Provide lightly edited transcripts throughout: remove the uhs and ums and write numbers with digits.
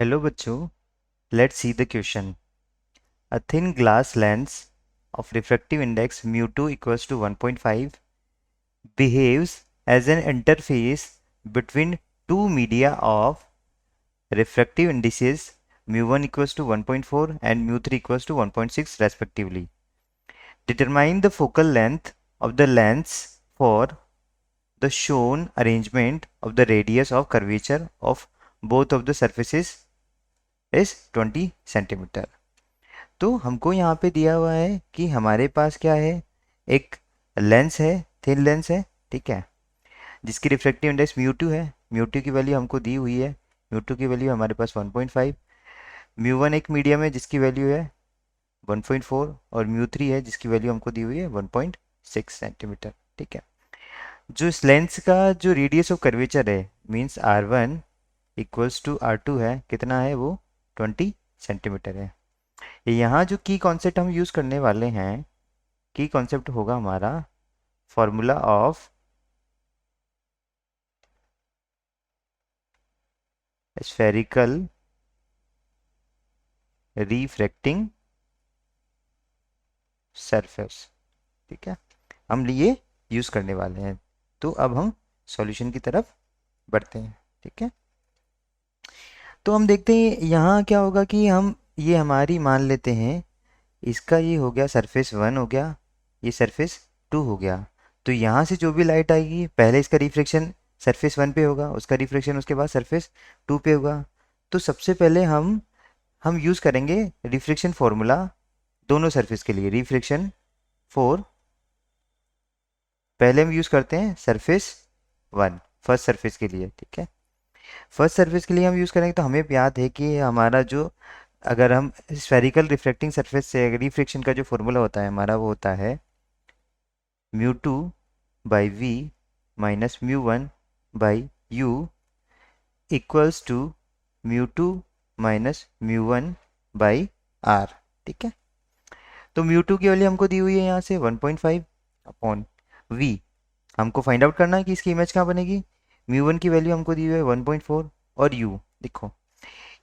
Hello बच्चों, let's see the question. A thin glass lens of refractive index mu2 equals to 1.5 behaves as an interface between two media of refractive indices mu1 equals to 1.4 and mu3 equals to 1.6 respectively. Determine the focal length of the lens for the shown arrangement of the radius of curvature of both of the surfaces is 20 centimeter. तो हमको यहाँ पे दिया हुआ है कि हमारे पास क्या है, एक लेंस है, थिन लेंस है, ठीक है, जिसकी रिफ्रैक्टिव इंडेक्स म्यू टू है। म्यू टू की वैल्यू हमको दी हुई है, म्यू टू की वैल्यू हमारे पास 1.5, म्यू वन एक मीडियम है जिसकी वैल्यू है 1.4 और म्यू थ्री है जिसकी वैल्यू हमको दी हुई है 1.6 सेंटीमीटर, ठीक है। जो इस लेंस का जो रेडियस ऑफ कर्वेचर है means R one equals to R two है, कितना है वो 20 सेंटीमीटर है। यहाँ जो की कॉन्सेप्ट हम यूज़ करने वाले हैं, की कॉन्सेप्ट होगा हमारा formula of spherical refracting surface, ठीक है, हम ये यूज़ करने वाले हैं। तो अब हम सॉल्यूशन की तरफ बढ़ते हैं, ठीक है। तो हम देखते हैं यहाँ क्या होगा कि हम ये हमारी मान लेते हैं, इसका ये हो गया सरफेस वन हो गया, ये सरफेस टू हो गया। तो यहाँ से जो भी लाइट आएगी पहले इसका रिफ्लेक्शन सरफेस वन पे होगा, उसका रिफ्लेक्शन उसके बाद सरफेस टू पे होगा। तो सबसे पहले हम यूज़ करेंगे रिफ्लेक्शन फॉर्मूला दोनों सरफेस के लिए। रिफ्लेक्शन फॉर पहले हम यूज़ करते हैं सरफेस वन, फर्स्ट सरफेस के लिए, ठीक है। फर्स्ट सरफेस के लिए हम यूज़ करेंगे तो हमें याद है कि हमारा जो, अगर हम स्फेरिकल रिफ्लेक्टिंग सरफेस से रिफ्लेक्शन का जो फॉर्मूला होता है हमारा, वो होता है mu two by v minus mu one by u equals to mu two minus mu one by R, ठीक है। तो म्यू टू की वैल्यू हमको दी हुई है यहाँ से 1.5 अपॉन वी, हमको फाइंड आउट करना है कि इसकी इमेज कहाँ बनेगी। म्यू वन की वैल्यू हमको दी हुई है 1.4 और यू देखो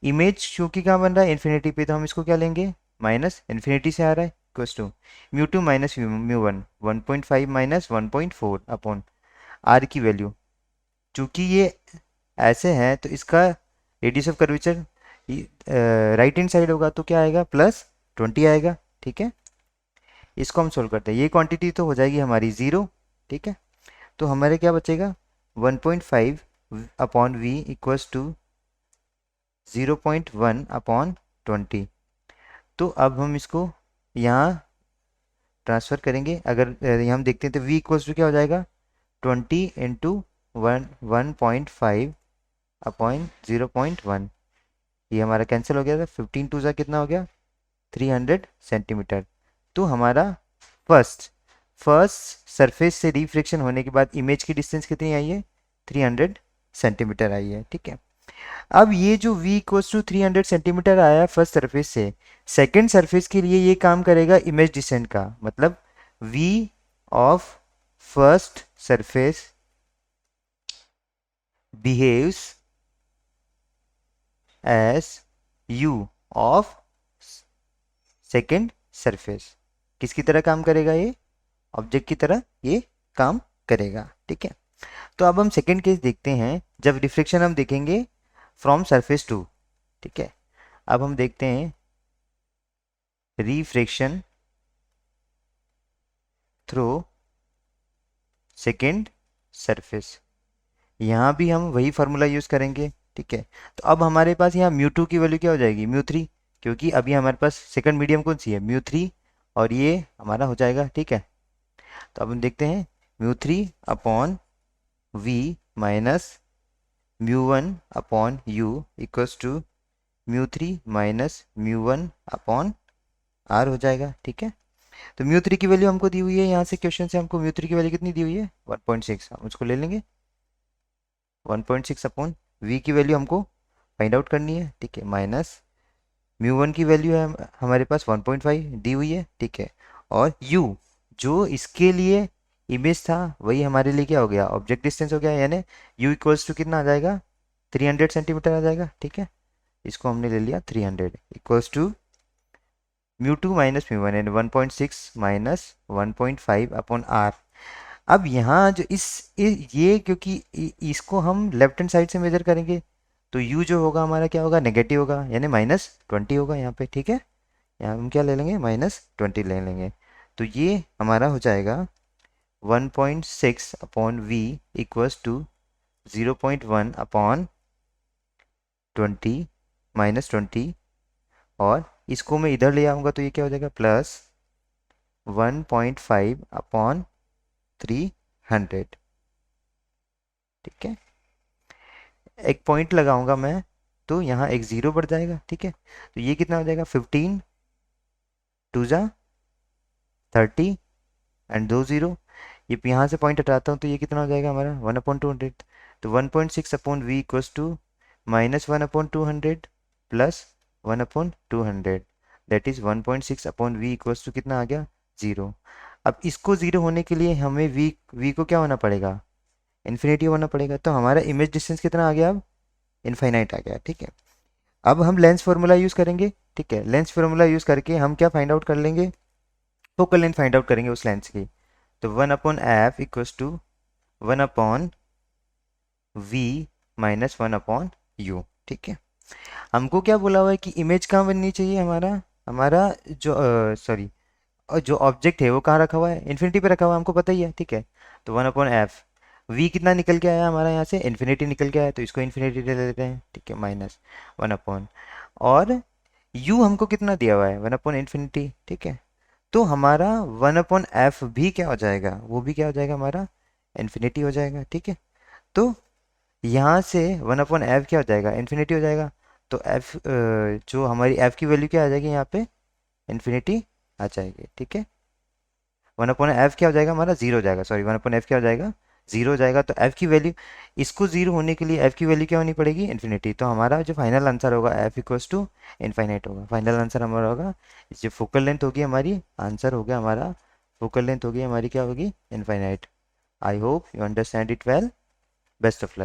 इमेज चूंकि कहाँ बन रहा है इन्फिनिटी पे, तो हम इसको क्या लेंगे, माइनस इन्फिनिटी से आ रहा है equals to mu two minus mu one 1.5 माइनस 1.4 अपॉन आर की वैल्यू, चूंकि ये ऐसे हैं तो इसका radius of curvature right hand side होगा तो क्या आएगा, +20 आएगा, ठीक है। इसको हम सोल्व करते हैं, ये क्वांटिटी तो हो जाएगी हमारी ज़ीरो, ठीक है। तो हमारे क्या बचेगा 1.5 upon v equals to 0.1 upon 20। तो अब हम इसको यहाँ ट्रांसफ़र करेंगे। अगर यहाँ हम देखते हैं तो v इक्वल्स टू क्या हो जाएगा 20 इंटू 1.5 अपॉन 0.1, ये हमारा कैंसिल हो गया था। 15 टू ज़ा कितना हो गया 300 सेंटीमीटर। तो हमारा फर्स्ट फर्स्ट सरफेस से रिफ्लेक्शन होने के बाद इमेज की डिस्टेंस कितनी आई है 300 सेंटीमीटर आई है, ठीक है। अब ये जो v इक्वल्स टू 300 सेंटीमीटर आया फर्स्ट सरफेस से, सेकंड सरफेस के लिए ये काम करेगा इमेज डिस्टेंस का, मतलब v of first surface behaves as u of second surface. किसकी तरह काम करेगा ये, ऑब्जेक्ट की तरह ये काम करेगा, ठीक है। तो अब हम सेकंड केस देखते हैं, जब रिफ्लेक्शन हम देखेंगे फ्रॉम सरफेस टू, ठीक है। अब हम देखते हैं रिफ्रैक्शन थ्रू सेकंड सरफेस, यहाँ भी हम वही फार्मूला यूज़ करेंगे, ठीक है। तो अब हमारे पास यहाँ म्यू टू की वैल्यू क्या हो जाएगी म्यू थ्री, क्योंकि अभी हमारे पास सेकंड मीडियम कौन सी है म्यू थ्री, और ये हमारा हो जाएगा, ठीक है। तो अब हम देखते हैं mu three upon v minus mu one upon u equals to mu three minus mu one upon R हो जाएगा, ठीक है। तो म्यू थ्री की वैल्यू हमको दी हुई है, यहाँ से क्वेश्चन से हमको म्यू थ्री की वैल्यू कितनी दी हुई है 1.6, हम उसको ले लेंगे 1.6 अपॉन वी की वैल्यू हमको फाइंड आउट करनी है, ठीक है, माइनस म्यू वन की वैल्यू है हमारे पास 1.5 दी हुई है, ठीक है। और u जो इसके लिए इमेज था वही हमारे लिए क्या हो गया ऑब्जेक्ट डिस्टेंस हो गया, यानी u इक्वल्स टू कितना आ जाएगा 300 सेंटीमीटर आ जाएगा, ठीक है। इसको हमने ले लिया 300 equals to mu two minus mu one and 1.6 minus 1.5 upon R. अब यहाँ जो ये क्योंकि इसको हम लेफ्ट हैंड साइड से मेजर करेंगे तो u जो होगा हमारा क्या होगा, नेगेटिव होगा, यानी -20 होगा यहाँ पे। ठीक है, यहाँ हम क्या ले लेंगे, -20 ले लेंगे। तो ये हमारा हो जाएगा 1.6 upon v equals to 0.1 upon 20 -20, और इसको मैं इधर ले आऊँगा तो ये क्या हो जाएगा, प्लस 1.5 अपॉन 300। ठीक है, एक पॉइंट लगाऊंगा मैं तो यहाँ एक ज़ीरो बढ़ जाएगा। ठीक है, तो ये कितना हो जाएगा, 15 टू जा 30 एंड 2 ज़ीरो। ये यहाँ से पॉइंट हटाता हूँ तो ये कितना हो जाएगा हमारा 1/200। तो 1.6 upon v equals to -1/200 plus 1/200, that is 1.6 upon v equals to कितना आ गया, ज़ीरो। अब इसको ज़ीरो होने के लिए हमें वी को क्या होना पड़ेगा, इन्फिनिटी होना पड़ेगा। तो हमारा इमेज डिस्टेंस कितना आ गया, अब इनफाइनाइट आ गया। ठीक है, अब हम लेंस फार्मूला यूज़ करेंगे। ठीक है, लेंस फार्मूला यूज़ करके हम क्या फाइंड आउट कर लेंगे, फोकल लेंथ फाइंड आउट करेंगे उस लेंस की। तो 1/f equals to 1/v minus 1/u। ठीक है, हमको क्या बोला हुआ है कि इमेज कहाँ बननी चाहिए, हमारा हमारा जो सॉरी जो ऑब्जेक्ट है वो कहाँ रखा हुआ है, इन्फिनिटी पे रखा हुआ है, हमको पता ही है। ठीक है, तो 1/f, v कितना निकल के आया हमारा यहाँ से, इन्फिनिटी निकल के आया, तो इसको इन्फिनिटी ले लेते हैं। ठीक है, माइनस 1/, और u हमको कितना दिया हुआ है, 1/infinity। ठीक है, तो हमारा 1/f भी क्या हो जाएगा, वो भी क्या हो जाएगा हमारा, इन्फिनिटी हो जाएगा। ठीक है, तो यहाँ से 1/f क्या हो जाएगा, इन्फिनिटी हो जाएगा। तो f जो हमारी f की वैल्यू क्या आ जाएगी यहाँ पे, इन्फिनिटी आ जाएगी। ठीक है, 1/f क्या हो जाएगा हमारा, जीरो हो जाएगा, सॉरी 1/f क्या हो जाएगा, जीरो हो जाएगा। तो f की वैल्यू, इसको जीरो होने के लिए f की वैल्यू क्या होनी पड़ेगी, इन्फिनिटी। तो हमारा जो फाइनल आंसर होगा f इक्वल्स टू इनफाइनाइट होगा। फाइनल आंसर हमारा होगा, जो फोकल लेंथ होगी हमारी, आंसर हो गया हमारा, फोकल लेंथ होगी हमारी क्या होगी, infinite. I hope you understand it well. Best of luck.